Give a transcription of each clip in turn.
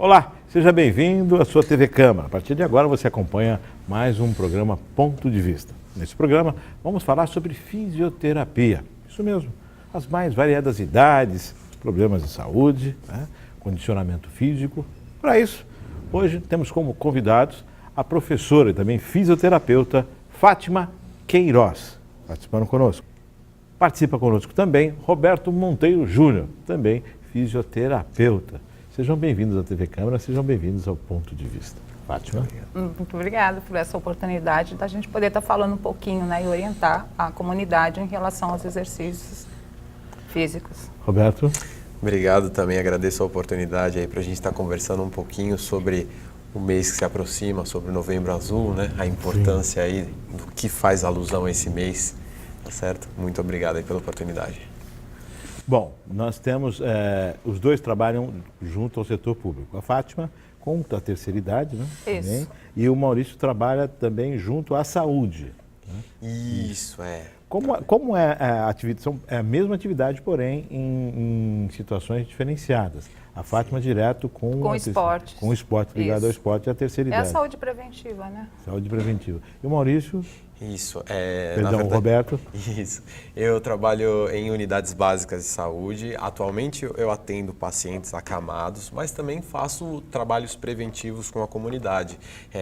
Olá, seja bem-vindo à sua TV Câmara. A partir de agora você acompanha mais um programa Ponto de Vista. Nesse programa vamos falar sobre fisioterapia. Isso mesmo, as mais variadas idades, problemas de saúde, condicionamento físico. Para isso, hoje temos como convidados a professora e também fisioterapeuta Fátima Queiroz, participando conosco. Participa conosco também Roberto Monteiro Júnior, também fisioterapeuta. Sejam bem-vindos à TV Câmara, sejam bem-vindos ao Ponto de Vista. Fátima. Muito obrigada por essa oportunidade da gente poder estar falando um pouquinho, e orientar a comunidade em relação aos exercícios físicos. Roberto. Obrigado também, agradeço a oportunidade aí para a gente estar conversando um pouquinho sobre o mês que se aproxima, sobre o Novembro Azul, A importância aí do que faz alusão a esse mês, tá certo? Muito obrigado aí pela oportunidade. Bom, nós temos, os dois trabalham junto ao setor público. A Fátima com a terceira idade, né? Isso. Também, e o Maurício trabalha também junto à saúde. Isso, é. Como é a atividade? É a mesma atividade, porém, em situações diferenciadas. A Fátima direto com o esporte. Com o esporte, ligado ao esporte e à terceira idade. É a saúde preventiva, né? Saúde preventiva. E o Maurício? Isso, Perdão, na verdade, o Roberto. Isso. Eu trabalho em unidades básicas de saúde. Atualmente eu atendo pacientes acamados, mas também faço trabalhos preventivos com a comunidade.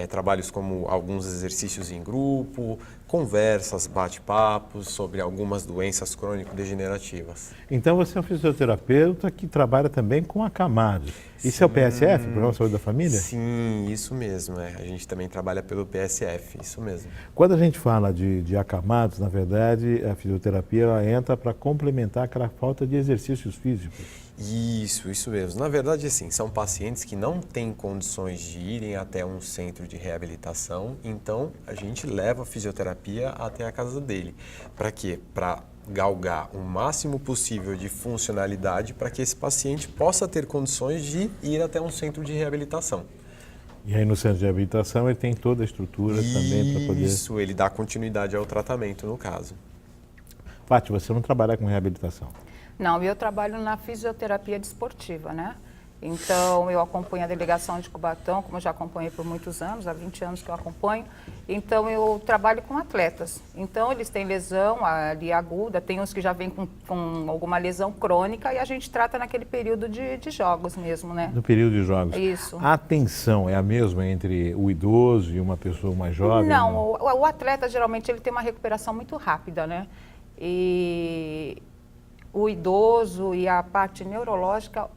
Trabalhos como alguns exercícios em grupo, conversas, bate-papos sobre algumas doenças crônico-degenerativas. Então você é um fisioterapeuta que trabalha também com acamados. Isso é o PSF, Programa de Saúde da Família? Sim, isso mesmo. A gente também trabalha pelo PSF, isso mesmo. Quando a gente fala de acamados, na verdade, a fisioterapia ela entra para complementar aquela falta de exercícios físicos. Isso mesmo. Na verdade, assim, são pacientes que não têm condições de irem até um centro de reabilitação, então a gente leva a fisioterapia até a casa dele. Para quê? Para galgar o máximo possível de funcionalidade para que esse paciente possa ter condições de ir até um centro de reabilitação. E aí no centro de reabilitação ele tem toda a estrutura também para poder... Isso, ele dá continuidade ao tratamento no caso. Fátima, você não trabalha com reabilitação? Não, eu trabalho na fisioterapia desportiva, Então, eu acompanho a delegação de Cubatão, como eu já acompanhei por muitos anos, há 20 anos que eu acompanho. Então, eu trabalho com atletas. Então, eles têm lesão ali aguda, tem uns que já vêm com alguma lesão crônica e a gente trata naquele período de jogos mesmo, No período de jogos. Isso. A atenção é a mesma entre o idoso e uma pessoa mais jovem? Não, o atleta, geralmente, ele tem uma recuperação muito rápida, E o idoso e a parte neurológica,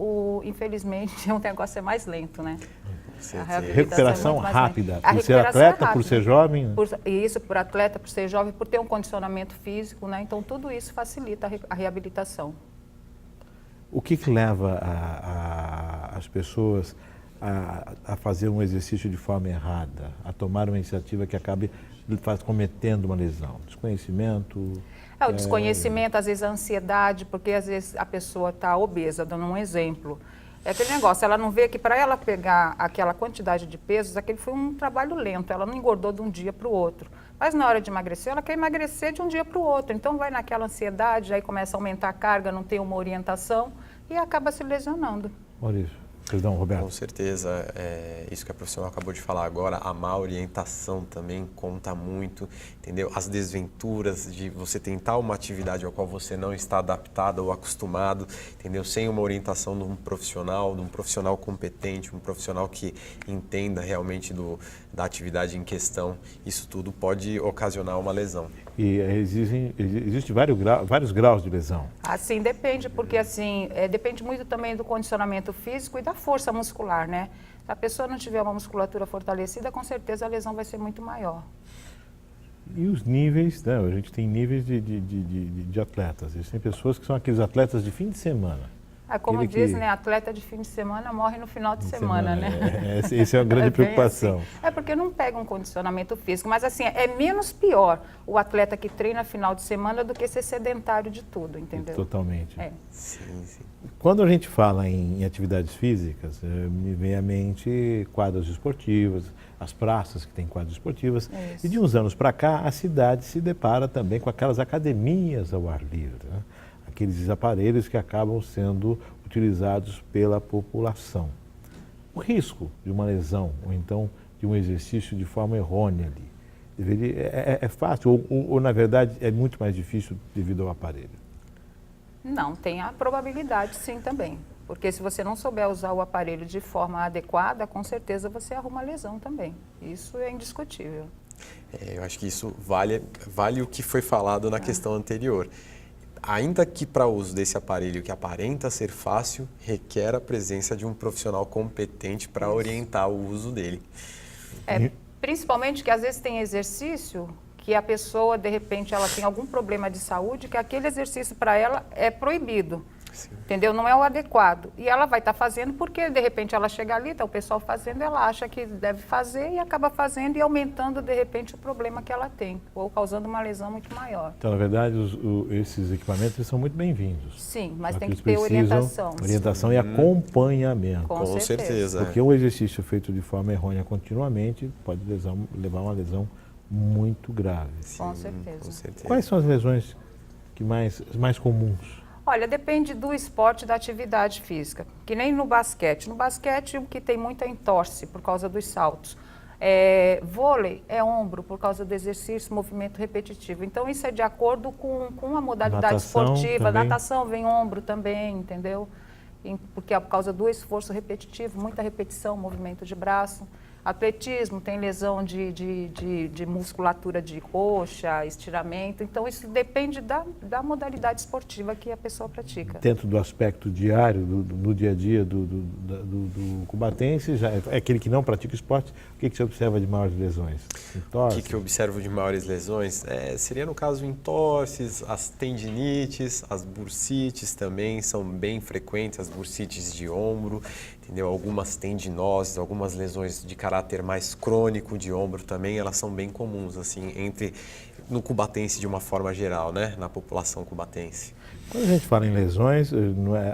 infelizmente, o negócio é mais lento, A recuperação rápida, por ser recuperação atleta, rápida. por ser jovem? Isso, por atleta, por ser jovem, por ter um condicionamento físico, Então, tudo isso facilita a reabilitação. O que leva as pessoas a fazer um exercício de forma errada, a tomar uma iniciativa que acabe cometendo uma lesão? Desconhecimento? O desconhecimento, às vezes a ansiedade, porque às vezes a pessoa está obesa, dando um exemplo. É aquele negócio, ela não vê que para ela pegar aquela quantidade de pesos, aquele foi um trabalho lento, ela não engordou de um dia para o outro. Mas na hora de emagrecer, ela quer emagrecer de um dia para o outro. Então vai naquela ansiedade, aí começa a aumentar a carga, não tem uma orientação e acaba se lesionando. Maurício. Perdão, Roberto. Com certeza, isso que a profissional acabou de falar agora, a má orientação também conta muito, entendeu? As desventuras de você tentar uma atividade ao qual você não está adaptado ou acostumado, entendeu? Sem uma orientação de um profissional competente, um profissional que entenda realmente da atividade em questão, isso tudo pode ocasionar uma lesão. E existem vários graus de lesão. Assim, depende, porque depende muito também do condicionamento físico e da força muscular, Se a pessoa não tiver uma musculatura fortalecida, com certeza a lesão vai ser muito maior. E os níveis, a gente tem níveis de atletas. Existem pessoas que são aqueles atletas de fim de semana. Como diz, atleta de fim de semana morre no final de semana, Essa é uma grande preocupação. Assim. Porque não pega um condicionamento físico, mas é menos pior o atleta que treina final de semana do que ser sedentário de tudo, entendeu? Totalmente. Sim. Quando a gente fala em atividades físicas, me vem à mente quadras esportivas, as praças que têm quadras esportivas. Isso. E de uns anos para cá, a cidade se depara também com aquelas academias ao ar livre, aqueles aparelhos que acabam sendo utilizados pela população. O risco de uma lesão, ou então de um exercício de forma errônea ali, é fácil ou, na verdade, é muito mais difícil devido ao aparelho? Não, tem a probabilidade sim também. Porque se você não souber usar o aparelho de forma adequada, com certeza você arruma lesão também. Isso é indiscutível. Eu acho que isso vale o que foi falado na questão anterior. Ainda que para o uso desse aparelho que aparenta ser fácil, requer a presença de um profissional competente para orientar o uso dele. Principalmente que às vezes tem exercício que a pessoa, de repente, ela tem algum problema de saúde, que aquele exercício para ela é proibido. Sim. Entendeu? Não é o adequado. E ela vai estar fazendo porque, de repente, ela chega ali, está o pessoal fazendo, ela acha que deve fazer e acaba fazendo e aumentando, de repente, o problema que ela tem, ou causando uma lesão muito maior. Então, na verdade, esses equipamentos eles são muito bem-vindos. Sim, mas tem que ter orientação. Orientação e acompanhamento. Com certeza. Porque um exercício feito de forma errônea continuamente pode levar a uma lesão muito grave. Sim, com certeza. Quais são as lesões mais comuns? Olha, depende do esporte e da atividade física, que nem no basquete. No basquete, o que tem muito é entorse, por causa dos saltos. Vôlei é ombro, por causa do exercício, movimento repetitivo. Então, isso é de acordo com a modalidade esportiva. Também. Natação vem ombro também, entendeu? Porque é por causa do esforço repetitivo, muita repetição, movimento de braço. Atletismo tem lesão de musculatura de coxa, estiramento. Então, isso depende da modalidade esportiva que a pessoa pratica. Dentro do aspecto diário, no dia a dia do cubatense, já é aquele que não pratica esporte, o que você observa de maiores lesões? Entorse? O que eu observo de maiores lesões? Seria, no caso, entorses, as tendinites, as bursites também são bem frequentes, as bursites de ombro, entendeu? Algumas tendinoses, algumas lesões de caráter mais crônico de ombro também, elas são bem comuns, assim, no cubatense de uma forma geral, né? Na população cubatense. Quando a gente fala em lesões,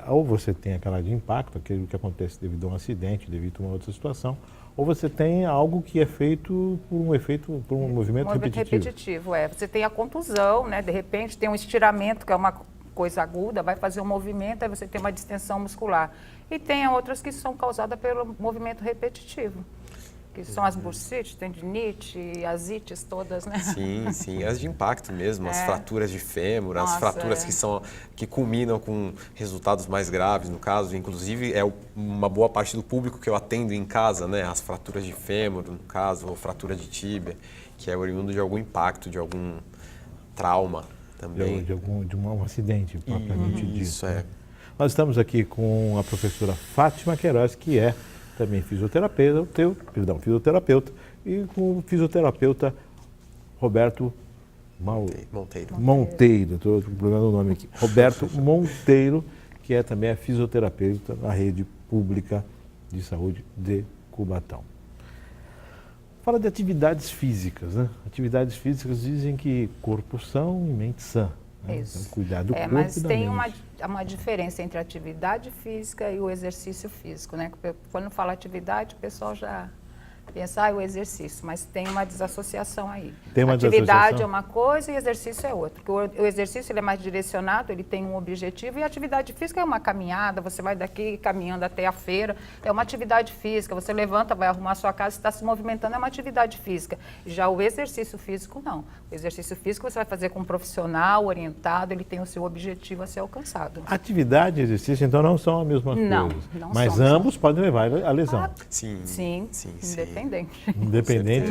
ou você tem aquela de impacto, aquilo que acontece devido a um acidente, devido a uma outra situação, ou você tem algo que é feito por um movimento repetitivo. Você tem a contusão, né? De repente tem um estiramento, que é uma coisa aguda, vai fazer um movimento, aí você tem uma distensão muscular. E tem outras que são causadas pelo movimento repetitivo, que são as bursites, tendinite, as ites todas, né? Sim, as de impacto mesmo, as fraturas de fêmur, as fraturas que culminam com resultados mais graves, no caso, inclusive uma boa parte do público que eu atendo em casa, né? As fraturas de fêmur, no caso, ou fratura de tíbia, que é oriundo de algum impacto, de algum trauma também. De um acidente, propriamente dito. Isso, é. Nós estamos aqui com a professora Fátima Queiroz, que é também fisioterapeuta, e com o fisioterapeuta Roberto Monteiro. Estou procurando o nome aqui. Roberto Monteiro, que é também fisioterapeuta na rede pública de saúde de Cubatão. Fala de atividades físicas, né? Atividades físicas dizem que corpo são e mente sã. Né? Isso. Então, cuidar do corpo mas e da tem mente. uma diferença entre a atividade física e o exercício físico, né? Quando fala atividade, o pessoal já pensa, o exercício, mas tem uma desassociação aí. Atividade é uma coisa e exercício é outra. Porque o exercício ele é mais direcionado, ele tem um objetivo, e a atividade física é uma caminhada, você vai daqui caminhando até a feira, é uma atividade física, você levanta, vai arrumar a sua casa, está se movimentando, é uma atividade física. Já o exercício físico, não. O exercício físico você vai fazer com um profissional orientado, ele tem o seu objetivo a ser alcançado. Atividade e exercício, então, não são a mesma coisa. Não mas ambos podem levar à lesão. Sim. Independente.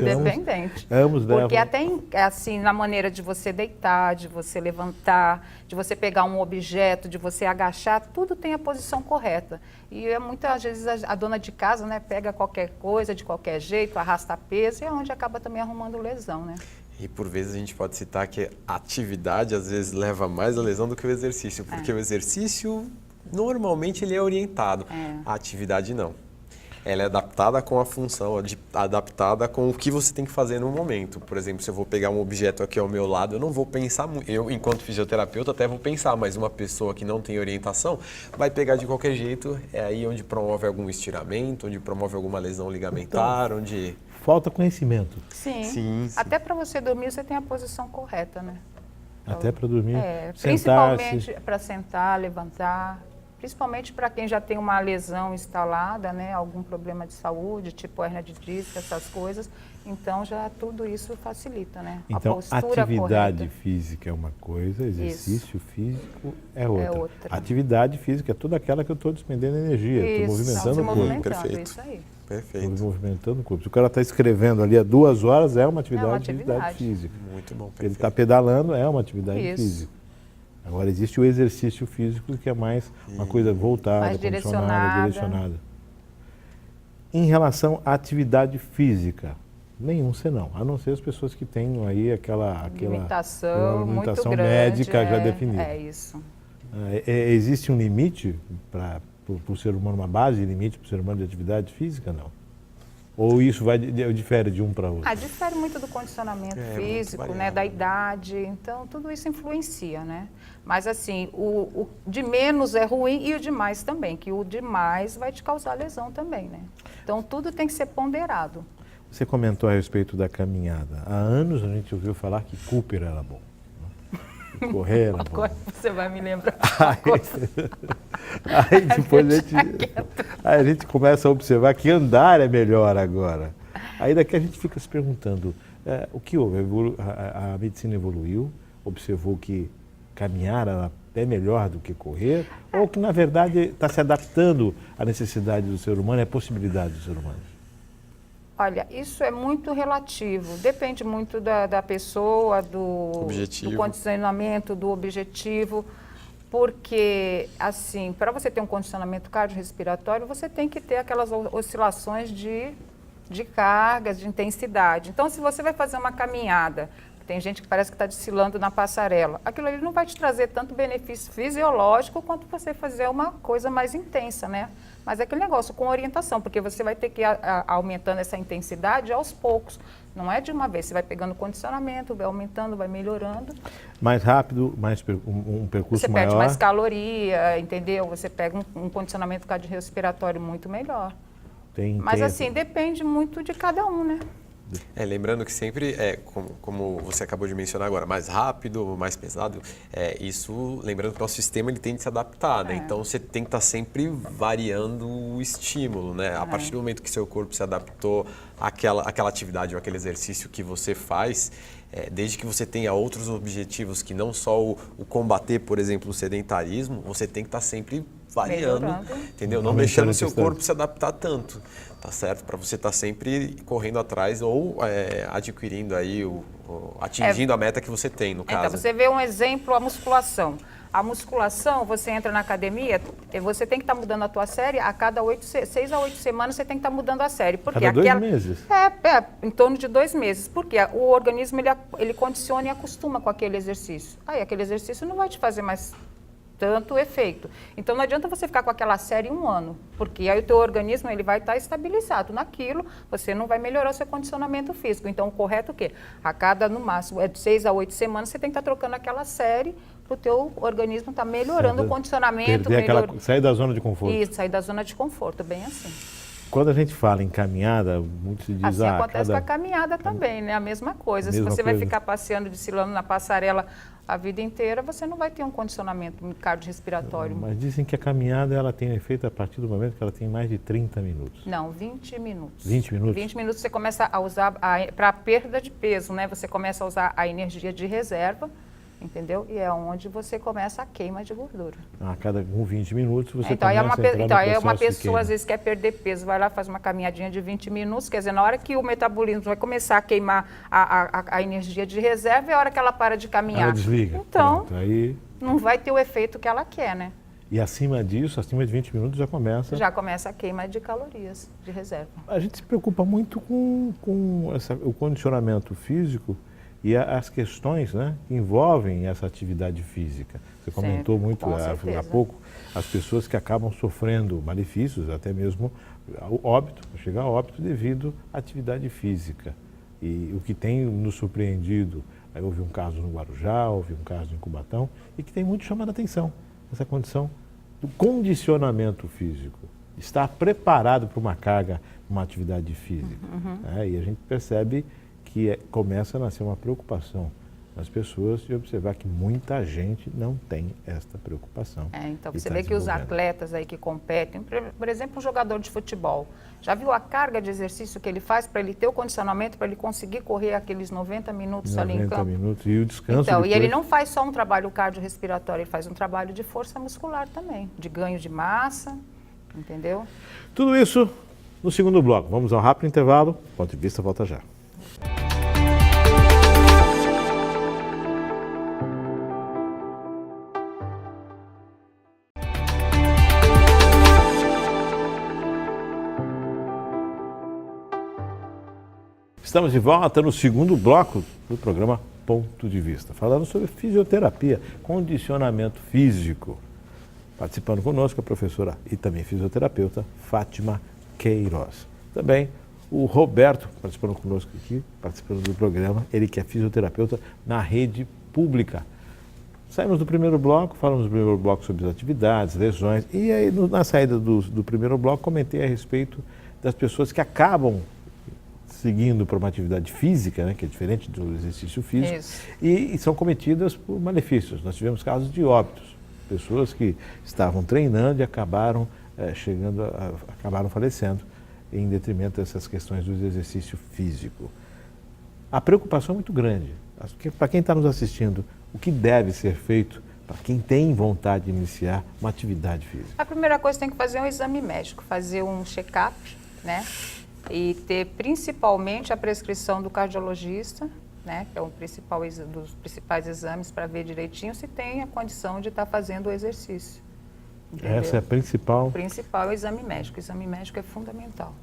Ambos levam. Porque até assim, na maneira de você deitar, de você levantar, de você pegar um objeto, de você agachar, tudo tem a posição correta. E muitas vezes a dona de casa, né, pega qualquer coisa de qualquer jeito, arrasta peso, e é onde acaba também arrumando lesão, né? E por vezes a gente pode citar que a atividade às vezes leva mais a lesão do que o exercício, porque o exercício normalmente ele é orientado, a atividade não. Ela é adaptada com a função, adaptada com o que você tem que fazer no momento. Por exemplo, se eu vou pegar um objeto aqui ao meu lado, eu não vou pensar muito. Eu, enquanto fisioterapeuta, até vou pensar, mas uma pessoa que não tem orientação vai pegar de qualquer jeito. É aí onde promove algum estiramento, onde promove alguma lesão ligamentar, onde... Falta conhecimento. Sim. Até para você dormir, você tem a posição correta, né? Até para dormir, principalmente para sentar, levantar. Principalmente para quem já tem uma lesão instalada, né? Algum problema de saúde, tipo hernia de disco, essas coisas. Então, já tudo isso facilita, né? Então, a postura atividade correta. física é uma coisa, exercício Isso. físico é outra. É outra. Atividade física é toda aquela que eu estou despendendo energia, estou Isso, movimentando se o corpo. movimentando, Perfeito. isso aí. Perfeito. Estou movimentando o corpo. Se o cara está escrevendo ali há 2 horas, é uma atividade atividade. física. Muito bom, Ele perfeito. está pedalando, é uma atividade Isso. física. Agora, existe o exercício físico, que é mais uma coisa voltada, Mais condicionada, direcionada. direcionada. Em relação à atividade física, nenhum senão, a não ser as pessoas que têm aí aquela Limitação muito limitação grande. médica já definida. É isso. Existe um limite para o ser humano, uma base de limite para o ser humano de atividade física? Não. Ou isso difere de um para outro? Difere muito do condicionamento muito físico, né, variável. da idade, então tudo isso influencia, né? Mas assim, o de menos é ruim e o de mais também, que o de mais vai te causar lesão também, né? Então tudo tem que ser ponderado. Você comentou a respeito da caminhada. Há anos a gente ouviu falar que Cooper era bom. Né? Que correr era bom. Agora você vai me lembrar. Aí depois a gente começa a observar que andar é melhor agora. Aí daqui a gente fica se perguntando, o que houve? A medicina evoluiu, observou que caminhar era até melhor do que correr, ou que na verdade está se adaptando à necessidade do ser humano e à possibilidade do ser humano? Olha, isso é muito relativo, depende muito da pessoa, do condicionamento, do objetivo, porque, assim, para você ter um condicionamento cardiorrespiratório, você tem que ter aquelas oscilações de cargas, de intensidade. Então, se você vai fazer uma caminhada, tem gente que parece que está desfilando na passarela, aquilo ali não vai te trazer tanto benefício fisiológico quanto você fazer uma coisa mais intensa, né? Mas é aquele negócio com orientação, porque você vai ter que ir aumentando essa intensidade aos poucos. Não é de uma vez, você vai pegando condicionamento, vai aumentando, vai melhorando. Mais rápido, um percurso você maior. Você perde mais caloria, entendeu? Você pega um condicionamento cardiorrespiratório muito melhor. Mas assim, depende muito de cada um, né? Lembrando que sempre, como você acabou de mencionar agora, mais rápido, mais pesado, isso, lembrando que o nosso sistema ele tem de se adaptar, né? Então você tem que estar sempre variando o estímulo, né? A partir do momento que seu corpo se adaptou àquela atividade ou aquele exercício que você faz, desde que você tenha outros objetivos que não só o combater, por exemplo, o sedentarismo, você tem que estar sempre variando, entendeu? Não deixando o seu corpo se adaptar tanto, tá certo? Para você estar sempre correndo atrás ou adquirindo aí, atingindo a meta que você tem, no caso. Então, você vê um exemplo, a musculação. A musculação, você entra na academia, você tem que estar mudando a tua série a cada 6 a 8 semanas, você tem que estar mudando a série. Porque cada 2 meses? Em torno de 2 meses. Porque o organismo, ele condiciona e acostuma com aquele exercício. Aí aquele exercício não vai te fazer mais tanto efeito. Então não adianta você ficar com aquela série 1 ano, porque aí o teu organismo ele vai estar estabilizado naquilo, você não vai melhorar o seu condicionamento físico. Então o correto é o quê? A cada, no máximo, de 6 a 8 semanas, você tem que estar trocando aquela série para o teu organismo estar melhorando o condicionamento. Sair da zona de conforto. Isso, sair da zona de conforto, bem assim. Quando a gente fala em caminhada, muito se diz... Assim acontece com a caminhada também, né? A mesma coisa. Se você vai ficar passeando, desfilando na passarela a vida inteira, você não vai ter um condicionamento cardiorrespiratório. Mas dizem que a caminhada ela tem efeito a partir do momento que ela tem mais de 30 minutos. Não, 20 minutos. 20 minutos? 20 minutos você começa a usar para perda de peso, né? Você começa a usar a energia de reserva, entendeu? E é onde você começa a queima de gordura. A cada 20 minutos você então, começa a entrar no então, aí uma processo pessoa às vezes quer perder peso, vai lá, faz uma caminhadinha de 20 minutos, quer dizer, na hora que o metabolismo vai começar a queimar a energia de reserva, é a hora que ela para de caminhar. Ela desliga. Então, pronto, aí... não vai ter o efeito que ela quer, né? E acima disso, acima de 20 minutos já começa... Já começa a queima de calorias, de reserva. A gente se preocupa muito com o condicionamento físico e as questões, né, que envolvem essa atividade física. Você comentou muito há pouco as pessoas que acabam sofrendo malefícios, até mesmo o óbito, chegar a óbito devido à atividade física. E o que tem nos surpreendido, houve um caso no Guarujá, houve um caso em Cubatão, e que tem muito chamado a atenção, essa condição do condicionamento físico. Estar preparado para uma carga, uma atividade física. E a gente percebe que começa a nascer uma preocupação nas pessoas e observar que muita gente não tem esta preocupação. Então e você tá vê que os desenvolvendo. atletas aí que competem, por exemplo, um jogador de futebol, já viu a carga de exercício que ele faz para ele ter o condicionamento, para ele conseguir correr aqueles 90 minutos ali em 90 campo? minutos e o descanso Então, e depois. ele não faz só um trabalho cardiorrespiratório, ele faz um trabalho de força muscular também, de ganho de massa, entendeu? Tudo isso no segundo bloco. Vamos ao rápido intervalo. Ponto de Vista volta já. Estamos de volta no segundo bloco do programa Ponto de Vista, falando sobre fisioterapia, condicionamento físico. Participando conosco a professora e também fisioterapeuta Fátima Queiroz. Também o Roberto, participando conosco aqui, participando do programa, ele que é fisioterapeuta na rede pública. Saímos do primeiro bloco, falamos no primeiro bloco sobre as atividades, lesões, e aí na saída do primeiro bloco comentei a respeito das pessoas que acabam seguindo para uma atividade física, né, que é diferente do exercício físico, e são cometidas por malefícios. Nós tivemos casos de óbitos, pessoas que estavam treinando e acabaram acabaram falecendo em detrimento dessas questões do exercício físico. A preocupação é muito grande. Para quem está nos assistindo, o que deve ser feito para quem tem vontade de iniciar uma atividade física? A primeira coisa tem que fazer um exame médico, fazer um check-up, né? E ter principalmente a prescrição do cardiologista, né? Que é um dos principais exames para ver direitinho se tem a condição de estar fazendo o exercício. Entendeu? Essa é a principal. O principal é o exame médico. O exame médico é fundamental.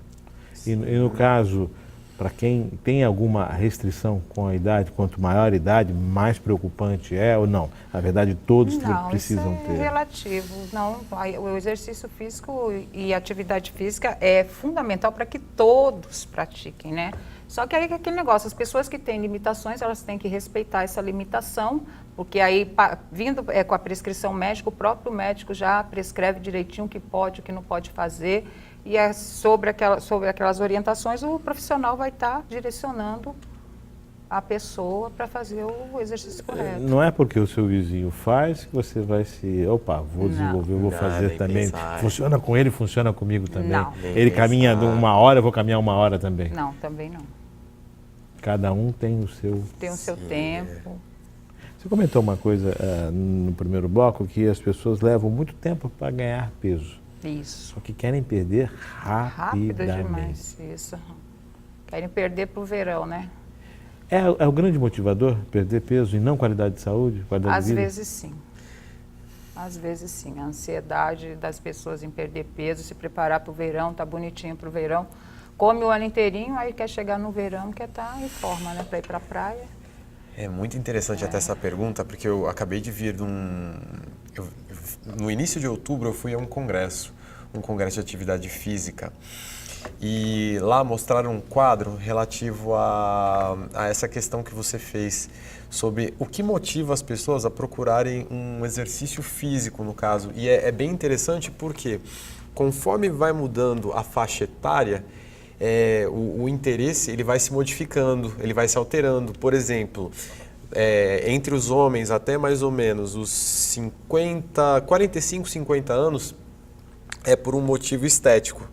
E no caso, para quem tem alguma restrição com a idade, quanto maior a idade, mais preocupante é ou não? Na verdade, todos precisam isso é ter. relativo. Não, o exercício físico e a atividade física é fundamental para que todos pratiquem, né? Só que aí é aquele negócio, as pessoas que têm limitações, elas têm que respeitar essa limitação, porque aí, vindo com a prescrição médica, o próprio médico já prescreve direitinho o que pode, o que não pode fazer, e sobre aquelas orientações, o profissional vai estar direcionando a pessoa para fazer o exercício correto. Não é porque o seu vizinho faz que você vai vou desenvolver, vou fazer também. Pensar. Funciona com ele, funciona comigo também. Não. Ele caminha uma hora, eu vou caminhar uma hora também. Não, também não. Cada um tem o seu... Tem o seu tempo. Você comentou uma coisa no primeiro bloco, que as pessoas levam muito tempo para ganhar peso. Isso. Só que querem perder Rápido rapidamente. demais, isso. Querem perder para o verão, né? É o grande motivador, perder peso e não qualidade de saúde, qualidade Às de vida? vezes sim. Às vezes sim. A ansiedade das pessoas em perder peso, se preparar para o verão, tá bonitinho para o verão. Come o ano inteirinho, aí quer chegar no verão, quer estar em forma, né? Para ir para a praia. É muito interessante até essa pergunta, porque eu acabei de vir no início de outubro eu fui a um congresso de atividade física. E lá mostraram um quadro relativo a essa questão que você fez, sobre o que motiva as pessoas a procurarem um exercício físico, no caso. E é bem interessante porque, conforme vai mudando a faixa etária, o interesse ele vai se modificando, ele vai se alterando. Por exemplo, entre os homens até mais ou menos os 45, 50 anos, é por um motivo estético.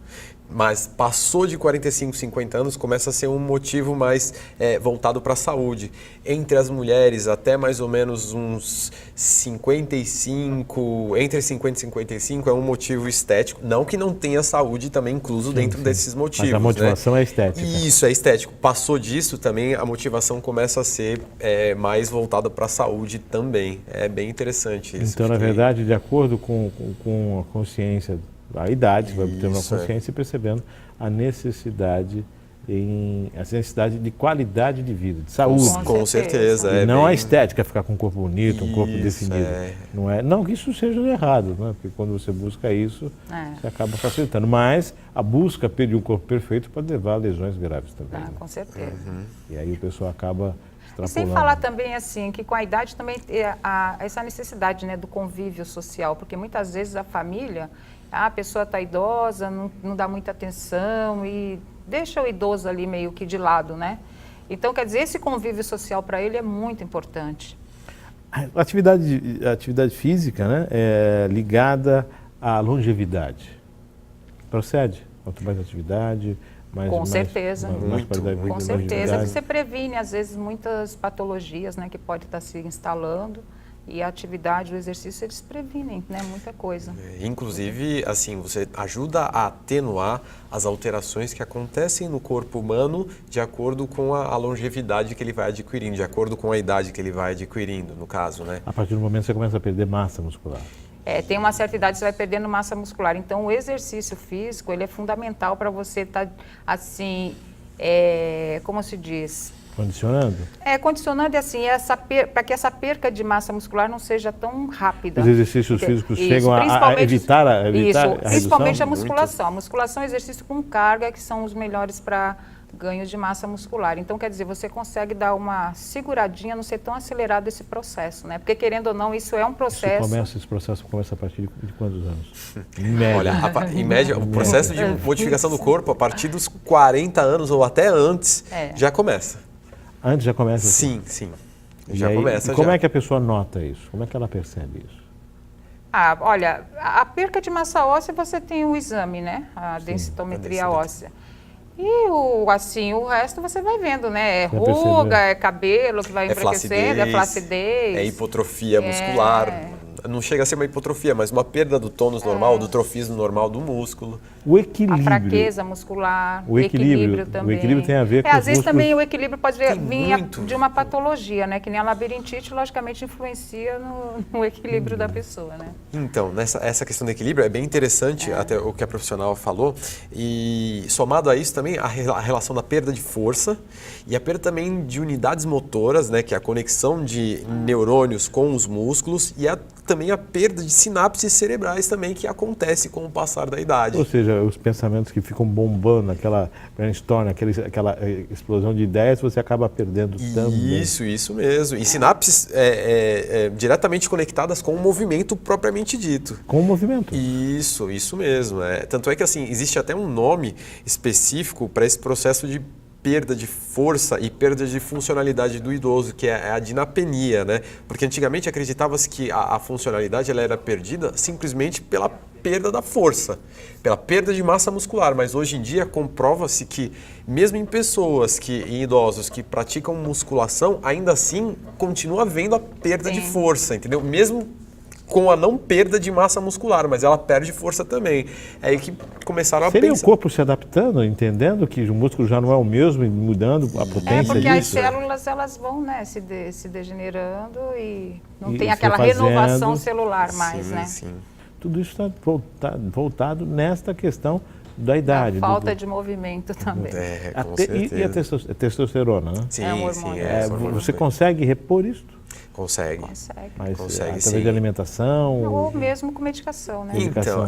Mas passou de 45, 50 anos, começa a ser um motivo mais voltado para a saúde. Entre as mulheres, até mais ou menos uns 55, entre 50 e 55, é um motivo estético. Não que não tenha saúde também incluso dentro desses motivos. Mas a motivação é estética. Isso, é estético. Passou disso, também a motivação começa a ser mais voltada para a saúde também. É bem interessante isso. Então, na verdade, de acordo com a consciência, a idade, vai ter uma consciência e percebendo a necessidade de qualidade de vida, de saúde. Com certeza. E não a estética, ficar com um corpo bonito, um corpo definido. Não que isso seja errado, né? Porque quando você busca isso, você acaba facilitando. Mas a busca de um corpo perfeito pode levar a lesões graves também. Né? Com certeza. E aí o pessoal acaba extrapolando. E sem falar também assim, que com a idade também tem essa necessidade, né, do convívio social, porque muitas vezes a família, a pessoa está idosa, não dá muita atenção e deixa o idoso ali meio que de lado, né? Então, quer dizer, esse convívio social para ele é muito importante. A atividade física, né, é ligada à longevidade. Procede? Quanto mais atividade, mais... Com certeza. Mais qualidade de vida, Com certeza. longevidade. Você previne, às vezes, muitas patologias, né, que podem estar se instalando. E a atividade, o exercício, eles previnem, né, muita coisa. Inclusive, assim, você ajuda a atenuar as alterações que acontecem no corpo humano de acordo com a longevidade que ele vai adquirindo, de acordo com a idade que ele vai adquirindo, no caso, né? A partir do momento que você começa a perder massa muscular. Tem uma certa idade, você vai perdendo massa muscular. Então, o exercício físico, ele é fundamental para você estar, assim, como se diz... Condicionando? Condicionando, assim, para que essa perca de massa muscular não seja tão rápida. Os exercícios físicos chegam a evitar a redução? Principalmente a musculação. A musculação é exercício com carga, que são os melhores para ganhos de massa muscular. Então, quer dizer, você consegue dar uma seguradinha, não ser tão acelerado esse processo, né? Porque, querendo ou não, isso é um processo... Esse processo começa a partir de quantos anos? Em média. Olha, em média, o processo de modificação do corpo, a partir dos 40 anos ou até antes, já começa. Antes já começa? Sim, assim. sim. Já começa. E como é que a pessoa nota isso? Como é que ela percebe isso? Olha, a perca de massa óssea, você tem o exame, né? A densitometria óssea. E o resto você vai vendo, né? É ruga, é cabelo que vai enfraquecendo, é flacidez. É hipotrofia muscular. Não chega a ser uma hipotrofia, mas uma perda do tônus normal, do trofismo normal do músculo. O equilíbrio. A fraqueza muscular, o equilíbrio também. O equilíbrio tem a ver com às vezes também o equilíbrio pode vir muito. de uma patologia, né? Que nem a labirintite, logicamente, influencia no equilíbrio da pessoa, né? Então, essa questão do equilíbrio é bem interessante, até o que a profissional falou. E somado a isso também, a relação da perda de força e a perda também de unidades motoras, né? Que é a conexão de neurônios com os músculos e também a perda de sinapses cerebrais também, que acontece com o passar da idade. Ou seja, os pensamentos que ficam bombando, aquela brainstorm, aquela explosão de ideias, você acaba perdendo também. Isso mesmo. E sinapses diretamente conectadas com o movimento propriamente dito. Com o movimento. Isso mesmo. Tanto é que assim, existe até um nome específico para esse processo de perda de força e perda de funcionalidade do idoso, que é a dinapenia, né? Porque antigamente acreditava-se que a funcionalidade ela era perdida simplesmente pela perda da força, pela perda de massa muscular, mas hoje em dia comprova-se que mesmo em pessoas, em idosos que praticam musculação, ainda assim continua havendo a perda de força, entendeu? Mesmo com a não perda de massa muscular, mas ela perde força também. É aí que começaram a pensar. Seria o corpo se adaptando, entendendo que o músculo já não é o mesmo e mudando a potência porque disso? as células elas vão, né, se degenerando e não tem aquela renovação celular mais, né? Sim. Tudo isso está voltado nesta questão da idade. A falta de movimento também. Com certeza. E a testosterona, né? Sim, um hormônio. Você consegue repor isso? Consegue. Mas Consegue, através sim. de alimentação? Ou mesmo com medicação, né? Então,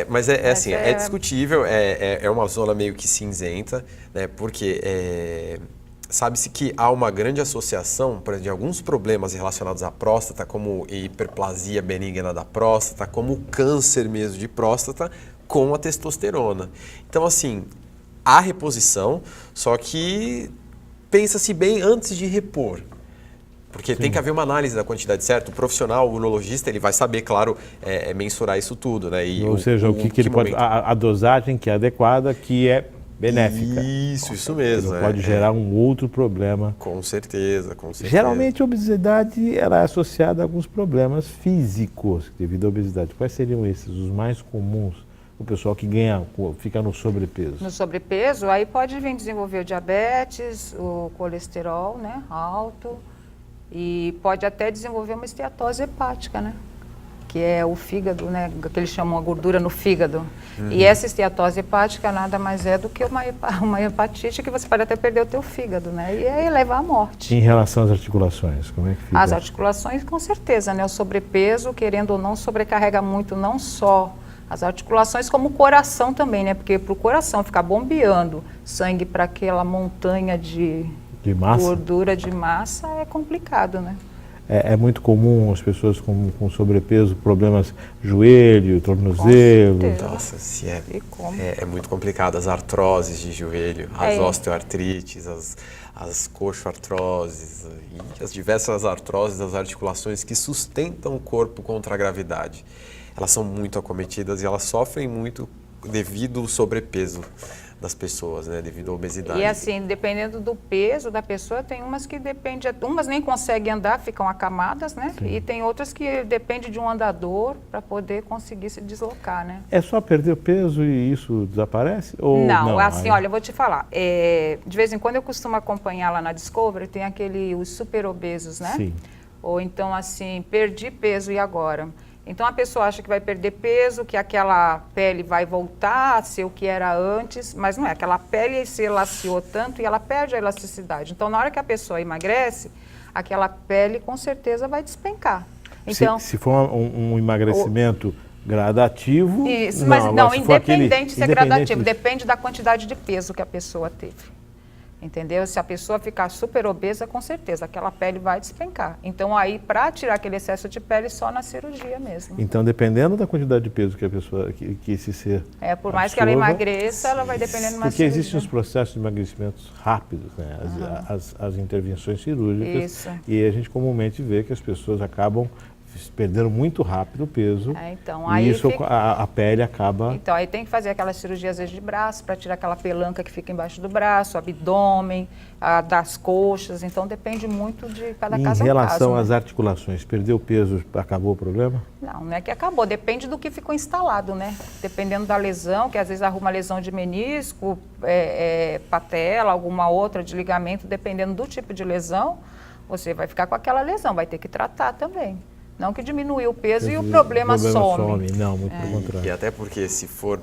mas assim, é discutível, é uma zona meio que cinzenta, né? Porque sabe-se que há uma grande associação, por exemplo, de alguns problemas relacionados à próstata, como hiperplasia benigna da próstata, como o câncer mesmo de próstata, com a testosterona. Então, assim, há reposição, só que pensa-se bem antes de repor. Porque tem que haver uma análise da quantidade certa. O profissional, o urologista, ele vai saber, claro, mensurar isso tudo, né? E ou seja, o que ele pode... A dosagem que é adequada, que é benéfica. Isso mesmo. Pode gerar um outro problema. Com certeza. Geralmente a obesidade ela é associada a alguns problemas físicos devido à obesidade. Quais seriam esses, os mais comuns? O pessoal que fica no sobrepeso. No sobrepeso, aí pode vir desenvolver o diabetes, o colesterol, né, alto. E pode até desenvolver uma esteatose hepática, né? Que é o fígado, né? Que eles chamam a gordura no fígado. E essa esteatose hepática nada mais é do que uma hepatite que você pode até perder o teu fígado, né? E aí leva à morte. Em relação às articulações, como é que fica? As articulações, com certeza, né? O sobrepeso, querendo ou não, sobrecarrega muito, não só as articulações, como o coração também, né? Porque para o coração ficar bombeando sangue para aquela montanha de massa? Gordura de massa é complicado, né? é muito comum as pessoas com sobrepeso, problemas joelho, tornozelo. Nossa, se é, E como? é muito complicado. As artroses de joelho, as osteoartrites, as coxoartroses e as diversas artroses das articulações que sustentam o corpo contra a gravidade. Elas são muito acometidas e elas sofrem muito devido ao sobrepeso das pessoas, né? Devido à obesidade. E assim, dependendo do peso da pessoa, tem umas que depende, umas nem conseguem andar, ficam acamadas, né? Sim. E tem outras que depende de um andador para poder conseguir se deslocar, né? É só perder o peso e isso desaparece? Ou Não, assim, Aí- olha, eu vou te falar. De vez em quando eu costumo acompanhar lá na Discovery, tem os super obesos, né? Sim. Ou então, assim, perdi peso e agora? Então a pessoa acha que vai perder peso, que aquela pele vai voltar a ser o que era antes, mas não é. Aquela pele se elaciou tanto e ela perde a elasticidade. Então, na hora que a pessoa emagrece, aquela pele com certeza vai despencar. Então, se for um emagrecimento gradativo... isso, não, mas agora, não, se for aquele- independente de ser independente gradativo, disso. depende da quantidade de peso que a pessoa teve. Entendeu? Se a pessoa ficar super obesa, com certeza, aquela pele vai despencar. Então, aí, para tirar aquele excesso de pele, só na cirurgia mesmo. Então, dependendo da quantidade de peso que a pessoa, que esse ser Por mais que ela absorva, emagreça, ela vai dependendo mais porque existem os processos de emagrecimentos rápidos, né? As intervenções cirúrgicas. Isso. E a gente comumente vê que as pessoas acabam perdendo muito rápido o peso. Então, e aí isso fica- a pele acaba... Então, aí tem que fazer aquela cirurgia, às vezes, de braço, para tirar aquela pelanca que fica embaixo do braço, abdômen, das coxas. Então, depende muito de cada Em caso. relação é um caso, às né? articulações, perdeu peso, acabou o problema? Não é que acabou, depende do que ficou instalado, né? Dependendo da lesão, que às vezes arruma lesão de menisco, patela, alguma outra de ligamento, dependendo do tipo de lesão, você vai ficar com aquela lesão, vai ter que tratar também. Não que diminuiu o peso e o problema some. Não, muito pelo E contrário. até porque se for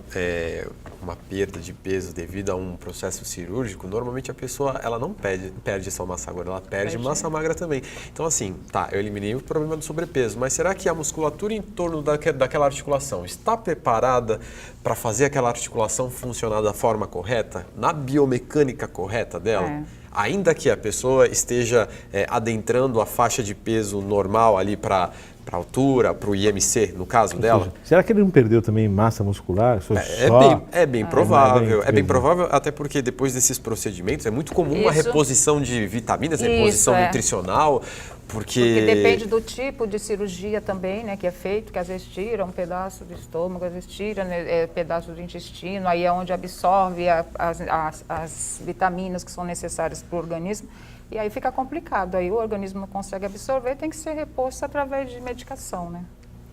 uma perda de peso devido a um processo cirúrgico, normalmente a pessoa ela não perde só massa gorda, ela perde massa magra também. Então assim, tá, eu eliminei o problema do sobrepeso, mas será que a musculatura em torno daquela articulação está preparada para fazer aquela articulação funcionar da forma correta, na biomecânica correta dela? Ainda que a pessoa esteja adentrando a faixa de peso normal ali para a altura, para o IMC, no caso dela? Será que ele não perdeu também massa muscular? É bem provável. É bem incrível. provável, até porque depois desses procedimentos é muito comum uma Isso. reposição de vitaminas, Isso, reposição nutricional, Porque depende do tipo de cirurgia também, né, que é feito, que às vezes tira um pedaço do estômago, às vezes tira pedaço do intestino, aí é onde absorve as vitaminas que são necessárias para o organismo, e aí fica complicado, aí o organismo não consegue absorver, tem que ser reposto através de medicação, né?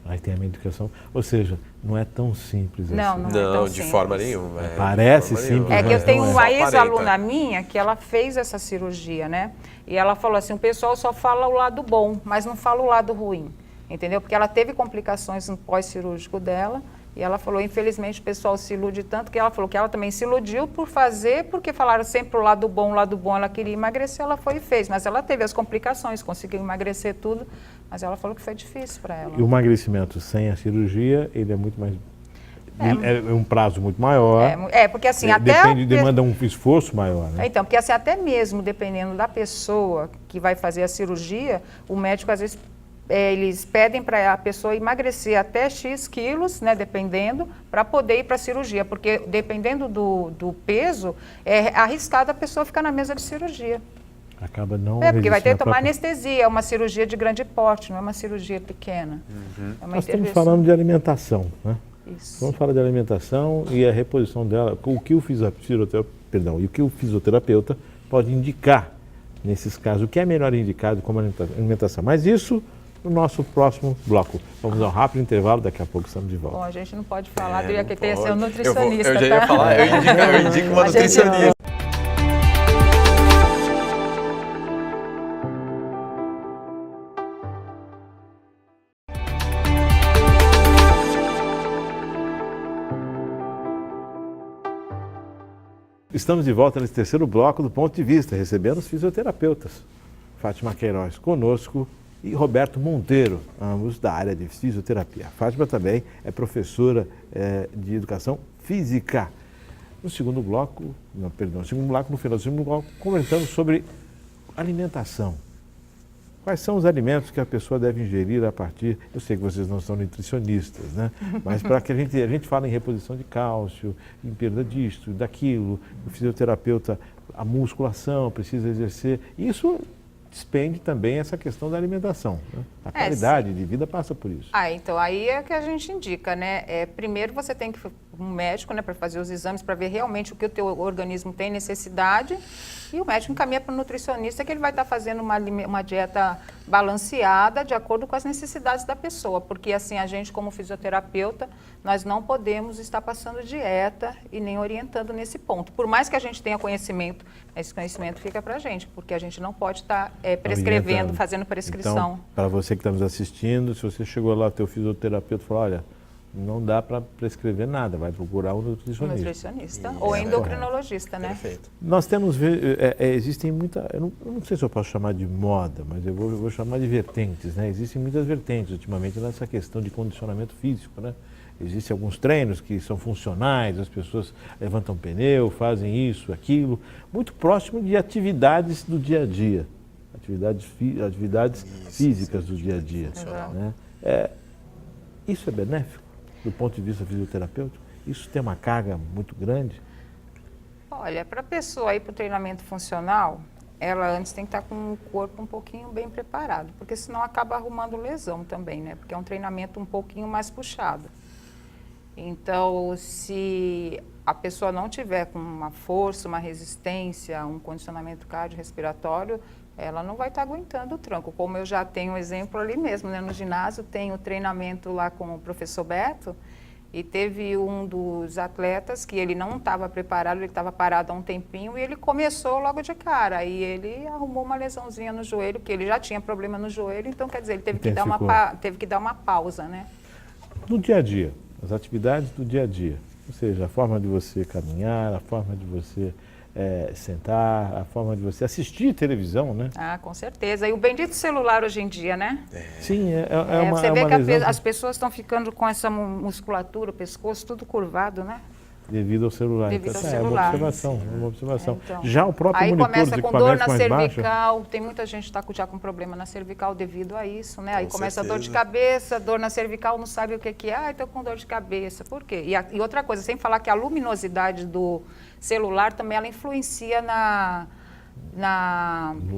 Aí tem a medicação. Ou seja, não é tão simples assim. Não é tão Não, de simples. forma nenhuma. Parece de forma simples, nenhuma. É que eu Mas tenho não é. uma Só aparenta. ex-aluna minha que ela fez essa cirurgia, né? E ela falou assim, o pessoal só fala o lado bom, mas não fala o lado ruim, entendeu? Porque ela teve complicações no pós-cirúrgico dela e ela falou, infelizmente, o pessoal se ilude tanto que ela falou que ela também se iludiu por fazer, porque falaram sempre o lado bom, ela queria emagrecer, ela foi e fez, mas ela teve as complicações, conseguiu emagrecer tudo, mas ela falou que foi difícil para ela. E o emagrecimento sem a cirurgia, ele é muito mais... É um prazo muito maior. Porque assim, até... Demanda um esforço maior, né? Então, porque assim, até mesmo dependendo da pessoa que vai fazer a cirurgia, o médico às vezes eles pedem para a pessoa emagrecer até X quilos, né, dependendo, para poder ir para a cirurgia, porque dependendo do peso, é arriscado a pessoa ficar na mesa de cirurgia. Acaba não Porque vai ter que resistindo à tomar própria- anestesia, é uma cirurgia de grande porte, não é uma cirurgia pequena. É uma Nós estamos intervenção. falando de alimentação, né? Isso. Vamos falar de alimentação e a reposição dela. O que o fisioterapeuta pode indicar nesses casos? O que é melhor indicado como alimentação? Mas isso no nosso próximo bloco. Vamos a um rápido intervalo, daqui a pouco estamos de volta. Bom, a gente não pode falar, teria não que ter ser um pode. nutricionista, Eu já ia tá? falar, eu indico uma A gente nutricionista. Estamos de volta nesse terceiro bloco do Ponto de Vista, recebendo os fisioterapeutas. Fátima Queiroz conosco e Roberto Monteiro, ambos da área de fisioterapia. A Fátima também é professora de educação física. No segundo bloco, no final do segundo bloco, comentando sobre alimentação. Quais são os alimentos que a pessoa deve ingerir a partir... Eu sei que vocês não são nutricionistas, né? Mas para que a gente fala em reposição de cálcio, em perda disto, daquilo, o fisioterapeuta, a musculação, precisa exercer. Isso despende também essa questão da alimentação, né? A qualidade de vida passa por isso. Então aí é que a gente indica, né? Primeiro você tem que ir um médico, né, para fazer os exames, para ver realmente o que o teu organismo tem necessidade, e o médico encaminha para o nutricionista, que ele vai estar fazendo uma dieta balanceada de acordo com as necessidades da pessoa, porque assim, a gente como fisioterapeuta, nós não podemos estar passando dieta e nem orientando nesse ponto. Por mais que a gente tenha conhecimento, esse conhecimento fica para a gente, porque a gente não pode estar prescrevendo, fazendo prescrição. Então, para você que está nos assistindo, se você chegou lá, teu fisioterapeuta falou, olha, não dá para prescrever nada, vai procurar um nutricionista. Nutricionista ou endocrinologista, né? Perfeito. Nós temos, existem muitas, eu não sei se eu posso chamar de moda, mas eu vou chamar de vertentes, né? Existem muitas vertentes ultimamente nessa questão de condicionamento físico, né? Existem alguns treinos que são funcionais, as pessoas levantam pneu, fazem isso, aquilo, muito próximo de atividades do dia a dia, atividades físicas do dia a dia. Né? Isso é benéfico do ponto de vista fisioterapêutico? Isso tem uma carga muito grande? Olha, para a pessoa ir para o treinamento funcional, ela antes tem que estar com o corpo um pouquinho bem preparado, porque senão acaba arrumando lesão também, né? Porque é um treinamento um pouquinho mais puxado. Então, se a pessoa não tiver com uma força, uma resistência, um condicionamento cardiorrespiratório, ela não vai estar aguentando o tranco. Como eu já tenho um exemplo ali mesmo, né? No ginásio tem o treinamento lá com o professor Beto, e teve um dos atletas que ele não estava preparado, ele estava parado há um tempinho, e ele começou logo de cara. E ele arrumou uma lesãozinha no joelho, porque ele já tinha problema no joelho, então quer dizer, ele teve que dar uma pausa, né? No dia a dia, as atividades do dia a dia, ou seja, a forma de você caminhar, a forma de você sentar, a forma de você assistir televisão, né? Ah, com certeza. E o bendito celular hoje em dia, né? Sim, você vê que lesão as pessoas estão ficando com essa musculatura, o pescoço, tudo curvado, né? Devido ao celular. Devido ao celular. É uma observação. Então, Já o próprio aí monitor começa dos com dor equipamentos na mais baixos... cervical, tem muita gente que está já com problema na cervical devido a isso, né? Aí Com começa a dor de certeza. cabeça, dor na cervical, não sabe o que é. Estou com dor de cabeça. Por quê? E outra coisa, sem falar que a luminosidade do celular também ela influencia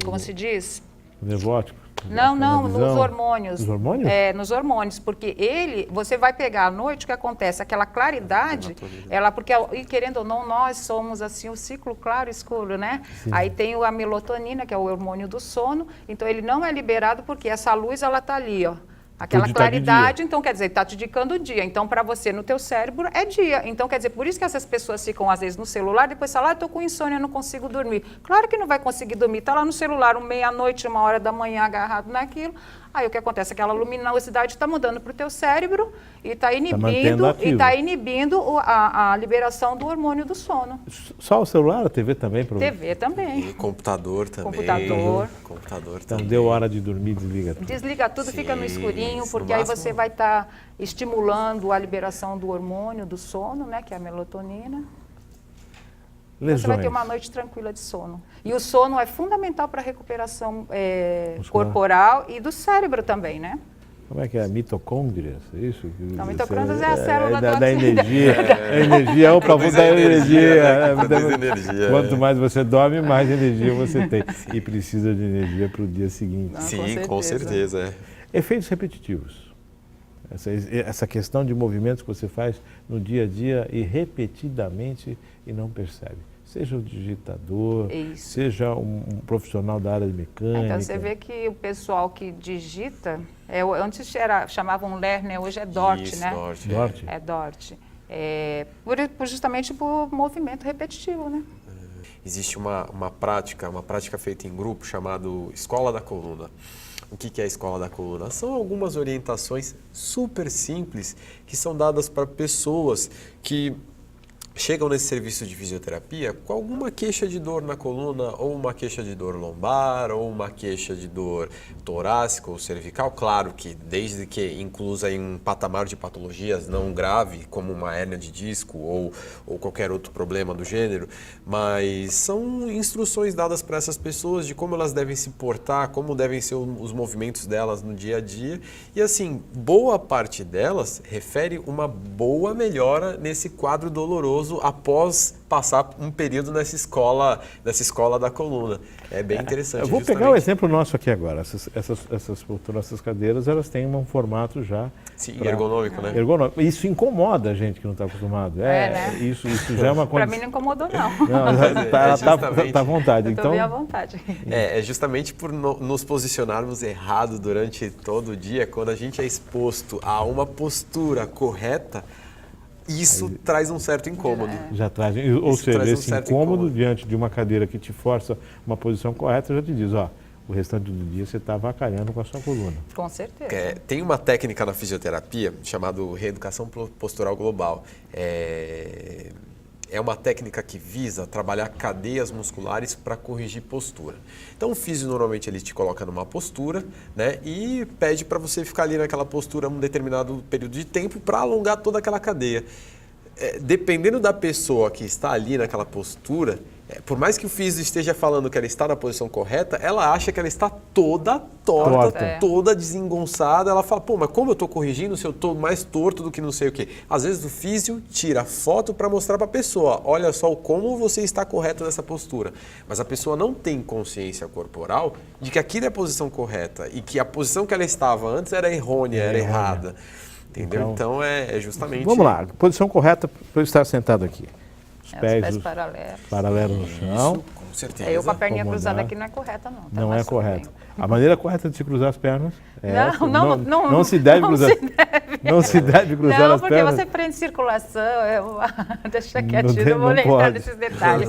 como se diz? Nervótico. Não, na nos visão. hormônios. Nos hormônios? Nos hormônios, porque você vai pegar à noite, o que acontece? Aquela claridade, porque e querendo ou não, nós somos assim, o ciclo claro e escuro, né? Sim. Aí tem a melatonina, que é o hormônio do sono, então ele não é liberado porque essa luz, ela está ali, ó. Aquela Tudo tá de claridade, dia. então quer dizer, está te indicando o dia. Então, para você, no teu cérebro, é dia. Então, quer dizer, por isso que essas pessoas ficam, às vezes, no celular, depois falam, estou com insônia, não consigo dormir. Claro que não vai conseguir dormir, está lá no celular, meia-noite, 1h da manhã, agarrado naquilo. Aí o que acontece? Aquela luminosidade está mudando para o teu cérebro e está inibindo a liberação do hormônio do sono. Só o celular, a TV também? TV também. E computador também. Computador Então também. deu hora de dormir, desliga tudo. Desliga tudo, fica no escurinho, no porque aí máximo. você vai estar estimulando a liberação do hormônio do sono, né, que é a melatonina. Lesões. Você vai ter uma noite tranquila de sono. E o sono é fundamental para a recuperação corporal e do cérebro também, né? Como é que é? Mitocôndrias? É isso? Então, mitocôndrias é a célula do da oxigênio. energia. A energia é o produto da energia. Produz energia. Quanto mais você dorme, mais energia você tem. E precisa de energia para o dia seguinte. Não, Sim, com certeza. Efeitos repetitivos. Essa questão de movimentos que você faz no dia a dia e repetidamente e não percebe. Seja o digitador, seja um profissional da área de mecânica. Então você vê que o pessoal que digita, antes chamavam Lerner, hoje é Dort, Isso, né? Dort. É Dort. Justamente por movimento repetitivo, né? Existe uma prática feita em grupo chamado Escola da Coluna. O que é a Escola da Coluna? São algumas orientações super simples que são dadas para pessoas que chegam nesse serviço de fisioterapia com alguma queixa de dor na coluna, ou uma queixa de dor lombar, ou uma queixa de dor torácica ou cervical. Claro que desde que inclusa em um patamar de patologias não grave, como uma hérnia de disco ou qualquer outro problema do gênero, mas são instruções dadas para essas pessoas de como elas devem se portar, como devem ser os movimentos delas no dia a dia. E assim, boa parte delas refere uma boa melhora nesse quadro doloroso após passar um período nessa escola da coluna. É bem interessante. Eu vou pegar o exemplo nosso aqui agora. Nossas cadeiras, elas têm um formato já... Sim, ergonômico, né? Ergonômico. Isso incomoda a gente que não está acostumado. Né? Isso já é uma coisa... Para mim não incomodou, não. Está à vontade. Estou bem à vontade. É justamente por nos posicionarmos errado durante todo o dia, quando a gente é exposto a uma postura correta, isso traz um certo incômodo. Já traz, ou seja, esse incômodo diante de uma cadeira que te força uma posição correta, já te diz, ó, o restante do dia você está avacalhando com a sua coluna. Com certeza. Tem uma técnica na fisioterapia chamada reeducação postural global. É uma técnica que visa trabalhar cadeias musculares para corrigir postura. Então o físio normalmente ele te coloca numa postura, né, e pede para você ficar ali naquela postura um determinado período de tempo para alongar toda aquela cadeia. Dependendo da pessoa que está ali naquela postura, por mais que o físio esteja falando que ela está na posição correta, ela acha que ela está toda torta, toda desengonçada. Ela fala, pô, mas como eu estou corrigindo se eu estou mais torto do que não sei o quê? Às vezes o físio tira foto para mostrar para a pessoa, olha só como você está correto nessa postura. Mas a pessoa não tem consciência corporal de que aquilo é a posição correta e que a posição que ela estava antes era errônea, era errada. Entendeu? Então é justamente... Vamos lá, posição correta para eu estar sentado aqui. Os pés paralelos no chão. Isso, com certeza. Eu com a perninha cruzada aqui não é correta, não. Não é correta. A maneira correta de se cruzar as pernas é não se deve cruzar. Não se deve cruzar as pernas. Não, porque você prende circulação, deixa quietinho, não vou lembrar desses detalhes.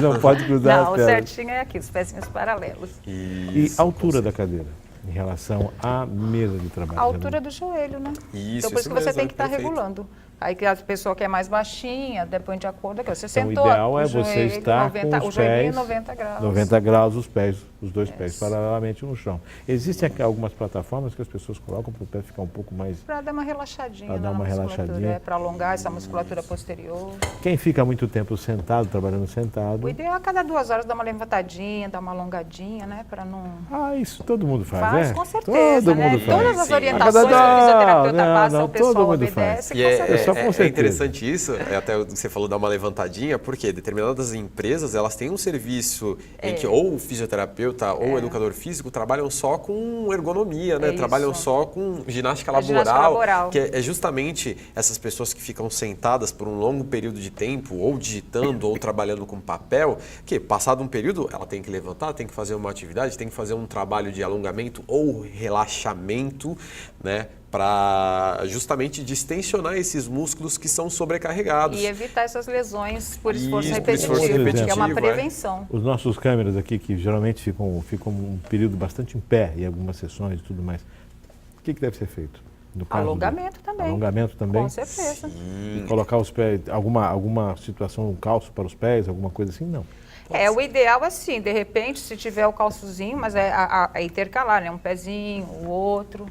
Não pode cruzar as pernas. Não, o certinho é aqui, os pezinhos paralelos. E a altura da cadeira? Em relação à mesa de trabalho. A altura do joelho, né? Então, por isso que você tem que estar regulando. Aí que a pessoa que é mais baixinha, depois de acordo com você sentou. O ideal é você estar com os pés 90 graus. 90 graus, os dois pés paralelamente no chão. Existem algumas plataformas que as pessoas colocam para o pé ficar um pouco mais... Para dar uma relaxadinha. Para dar uma relaxadinha. Para alongar essa musculatura posterior. Quem fica muito tempo sentado, trabalhando sentado... O ideal é a cada 2 horas dar uma levantadinha, dar uma alongadinha, né? Para não... Isso todo mundo faz, com certeza, todo mundo faz. Todas as orientações que o fisioterapeuta passa, o pessoal obedece, com certeza. É interessante isso, até você falou dar uma levantadinha, porque determinadas empresas, elas têm um serviço em que ou o fisioterapeuta ou o educador físico trabalham só com ergonomia, né? Trabalham só com ginástica laboral, que é justamente essas pessoas que ficam sentadas por um longo período de tempo, ou digitando, ou trabalhando com papel, que passado um período, ela tem que levantar, tem que fazer uma atividade, tem que fazer um trabalho de alongamento ou relaxamento, né? Para justamente distensionar esses músculos que são sobrecarregados. E evitar essas lesões por esforço repetitivo, que é uma prevenção. Os nossos câmeras aqui, que geralmente ficam um período bastante em pé, em algumas sessões e tudo mais, o que deve ser feito? No caso alongamento também. Alongamento também? Com certeza. E colocar os pés, alguma situação, um calço para os pés, alguma coisa assim? Não. O ideal é assim, de repente, se tiver o calçozinho, mas é intercalar, né? Um pezinho, o outro.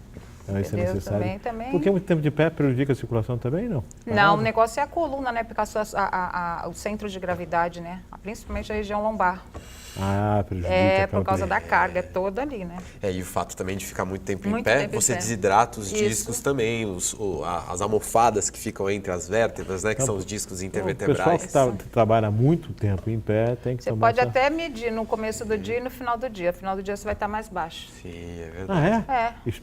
Isso é necessário. Também. Porque muito tempo de pé prejudica a circulação também, não? Não, o negócio é a coluna, né? Porque o centro de gravidade, né? Principalmente a região lombar. Prejudica. Por causa da carga toda ali, né? E o fato também de ficar muito tempo em pé, você desidrata os discos também, as almofadas que ficam entre as vértebras, né? Que são os discos intervertebrais. O pessoal que trabalha muito tempo em pé tem que tomar... Você pode até medir no começo do dia e no final do dia. No final do dia você vai estar mais baixo. Sim, é verdade.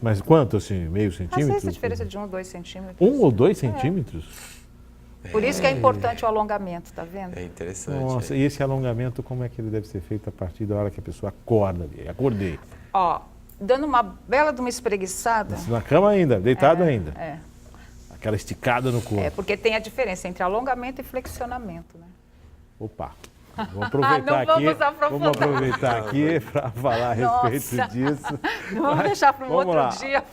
Mas quanto, assim? Meio centímetro? Às vezes a diferença de 1 ou 2 centímetros. 1 ou 2 centímetros? Por isso que é importante o alongamento, tá vendo? É interessante. Nossa, e esse alongamento, como é que ele deve ser feito a partir da hora que a pessoa acorda? Acordei. Dando uma bela de uma espreguiçada. Na cama ainda, deitado ainda. Aquela esticada no corpo. Porque tem a diferença entre alongamento e flexionamento, né? Opa. Vou aproveitar Não aqui, vamos aprofundar. vamos aproveitar aqui para falar a respeito Nossa. disso. Vamos deixar para um Vamos outro lá. dia.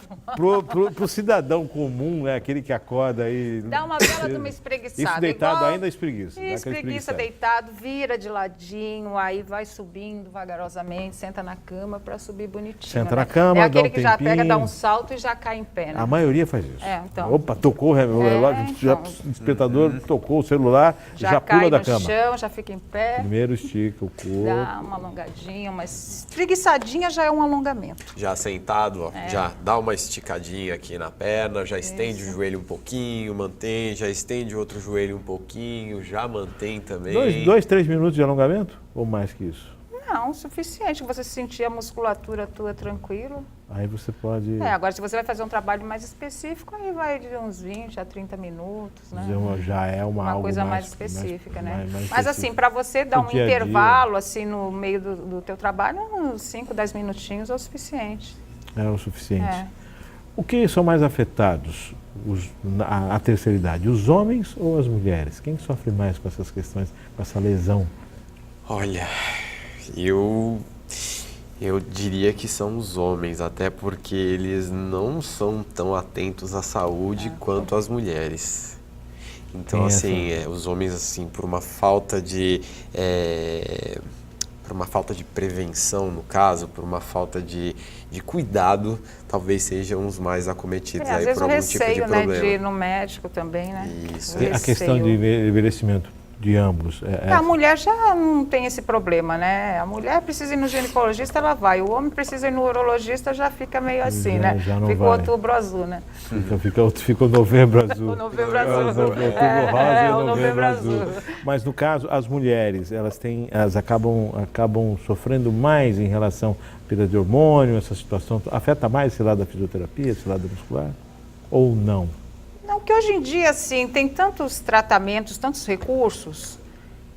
Pro cidadão comum, né, aquele que acorda aí... Dá uma bela de uma espreguiçada. Isso deitado igual- ainda é espreguiça. dá aquela Espreguiça espreguiçada. deitado, vira de ladinho, aí vai subindo vagarosamente, senta na cama para subir bonitinho. Senta né? na cama, é aquele dá um que já pega, dá tempinho. um salto e já cai em pé, né? A maioria faz isso. É, então. Opa, tocou o relógio, já, então. o despertador tocou o celular, já cai pula da no cama. chão, já fica em pé, Primeiro estica o corpo. dá uma alongadinha, uma espreguiçadinha já é um alongamento. Já sentado, ó, já dá uma esticadinha aqui na perna, já estende o joelho um pouquinho, mantém, já estende o outro joelho um pouquinho, já mantém também. 2, 3 minutos de alongamento? Ou mais que isso? Não, o suficiente, você sentir a musculatura tua tranquilo. Aí você pode Agora se você vai fazer um trabalho mais específico, aí vai de uns 20 a 30 minutos, né? dizer, já é Uma algo coisa mais específica, né? Mas assim, específico. para você dar Pro um dia a dia. intervalo assim no meio do teu trabalho, uns 5, 10 minutinhos é o suficiente. É o suficiente. É. O que são mais afetados, a terceira idade, os homens ou as mulheres? Quem sofre mais com essas questões, com essa lesão? Olha, eu diria que são os homens, até porque eles não são tão atentos à saúde quanto as mulheres. Então, Tem assim, os homens, assim, por uma falta de prevenção, no caso, por uma falta de cuidado, talvez sejam os mais acometidos Às aí vezes por o algum tipo de receio, né, problema. de ir no médico também, né? Isso. O A questão receio. de envelhecimento de ambos. A mulher já não tem esse problema, né? A mulher precisa ir no ginecologista, ela vai. O homem precisa ir no urologista, já fica meio assim, Já- né? já não Fica o vai. outubro azul, né? Fica o novembro azul. O novembro É, azul. o outubro rosa e o o novembro azul. azul. Mas no caso, as mulheres, elas acabam sofrendo mais em relação à perda de hormônio, essa situação. Afeta mais esse lado da fisioterapia, esse lado muscular? Ou não? Não, que hoje em dia, assim, tem tantos tratamentos, tantos recursos,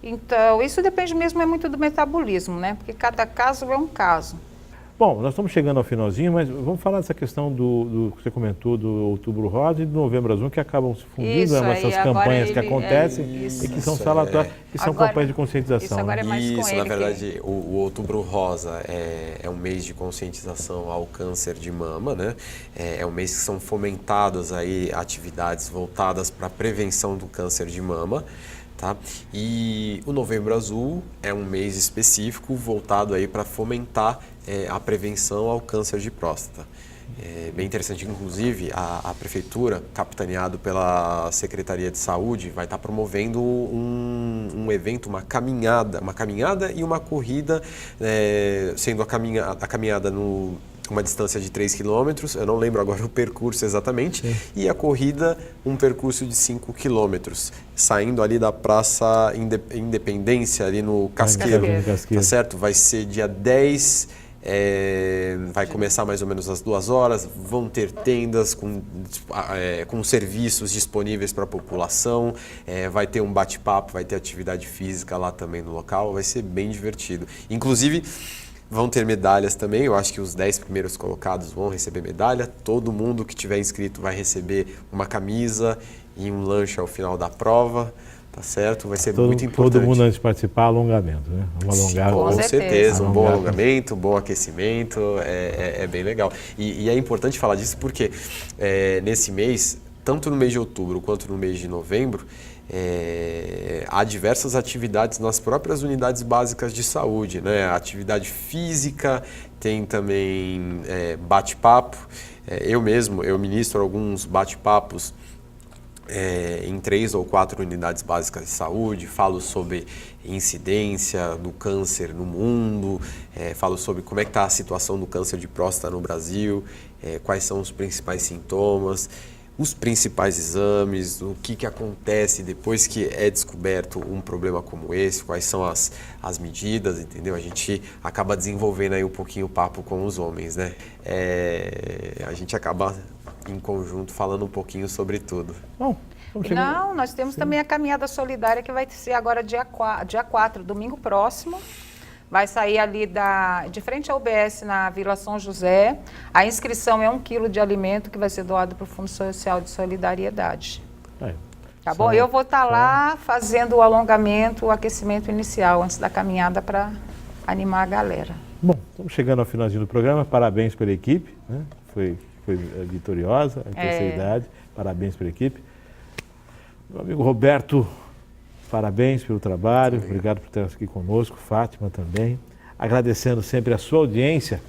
então isso depende mesmo muito do metabolismo, né? Porque cada caso é um caso. Bom, nós estamos chegando ao finalzinho, mas vamos falar dessa questão do que você comentou do Outubro Rosa e do Novembro Azul, que acabam se fundindo, Isso, essas aí, agora campanhas que ele- acontecem isso. e que são Isso, salatórias, que são Agora- campanhas de conscientização. isso agora né? é mais com Isso, ele na que- verdade, o Outubro Rosa é um mês de conscientização ao câncer de mama, né? É um mês que são fomentadas aí atividades voltadas para a prevenção do câncer de mama, tá? E o Novembro Azul é um mês específico voltado aí para fomentar a prevenção ao câncer de próstata. É bem interessante, inclusive, a prefeitura, capitaneado pela Secretaria de Saúde, vai estar promovendo um evento, uma caminhada e uma corrida, sendo a caminhada uma distância de 3 quilômetros, eu não lembro agora o percurso exatamente, e a corrida um percurso de 5 quilômetros, saindo ali da Praça Independência, ali no Casqueiro, Casqueiro. tá certo? Vai ser dia 10, vai começar mais ou menos às 2 horas, vão ter tendas com serviços disponíveis para a população, vai ter um bate-papo, vai ter atividade física lá também no local, vai ser bem divertido. Inclusive, vão ter medalhas também, eu acho que os 10 primeiros colocados vão receber medalha, todo mundo que tiver inscrito vai receber uma camisa e um lanche ao final da prova, tá certo? Vai ser muito importante. Todo mundo antes de participar, alongamento, né? Alongar, Com Com certeza, um bom Alongar. alongamento, um bom aquecimento, é bem legal. E é importante falar disso porque nesse mês, tanto no mês de outubro quanto no mês de novembro, há diversas atividades nas próprias unidades básicas de saúde, né? Atividade física, tem também bate-papo. Eu ministro alguns bate-papos em 3 ou 4 unidades básicas de saúde, falo sobre incidência do câncer no mundo, falo sobre como é que está a situação do câncer de próstata no Brasil, quais são os principais sintomas, os principais exames, o que acontece depois que é descoberto um problema como esse, quais são as medidas, entendeu? A gente acaba desenvolvendo aí um pouquinho o papo com os homens, né? A gente acaba em conjunto falando um pouquinho sobre tudo. Bom, vamos chegar. Não, nós temos também a caminhada solidária que vai ser agora dia 4, domingo próximo. Vai sair ali de frente ao UBS na Vila São José. A inscrição é 1 quilo de alimento que vai ser doado para o Fundo Social de Solidariedade. Tá bom? Eu vou estar lá fazendo o alongamento, o aquecimento inicial antes da caminhada para animar a galera. Bom, estamos chegando ao finalzinho do programa. Parabéns pela equipe, né? Foi vitoriosa a terceira idade. Parabéns pela equipe. Meu amigo Roberto, parabéns pelo trabalho. Obrigado por estar aqui conosco. Fátima também. Agradecendo sempre a sua audiência.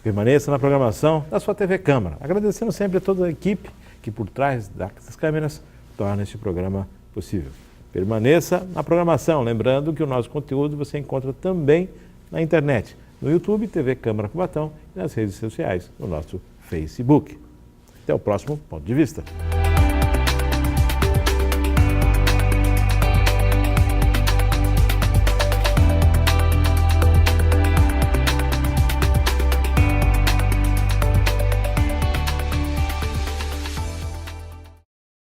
Permaneça na programação da sua TV Câmara. Agradecendo sempre a toda a equipe que por trás das câmeras torna este programa possível. Permaneça na programação, lembrando que o nosso conteúdo você encontra também na internet, no YouTube, TV Câmara Cubatão e nas redes sociais, no nosso Facebook. Até o próximo Ponto de Vista.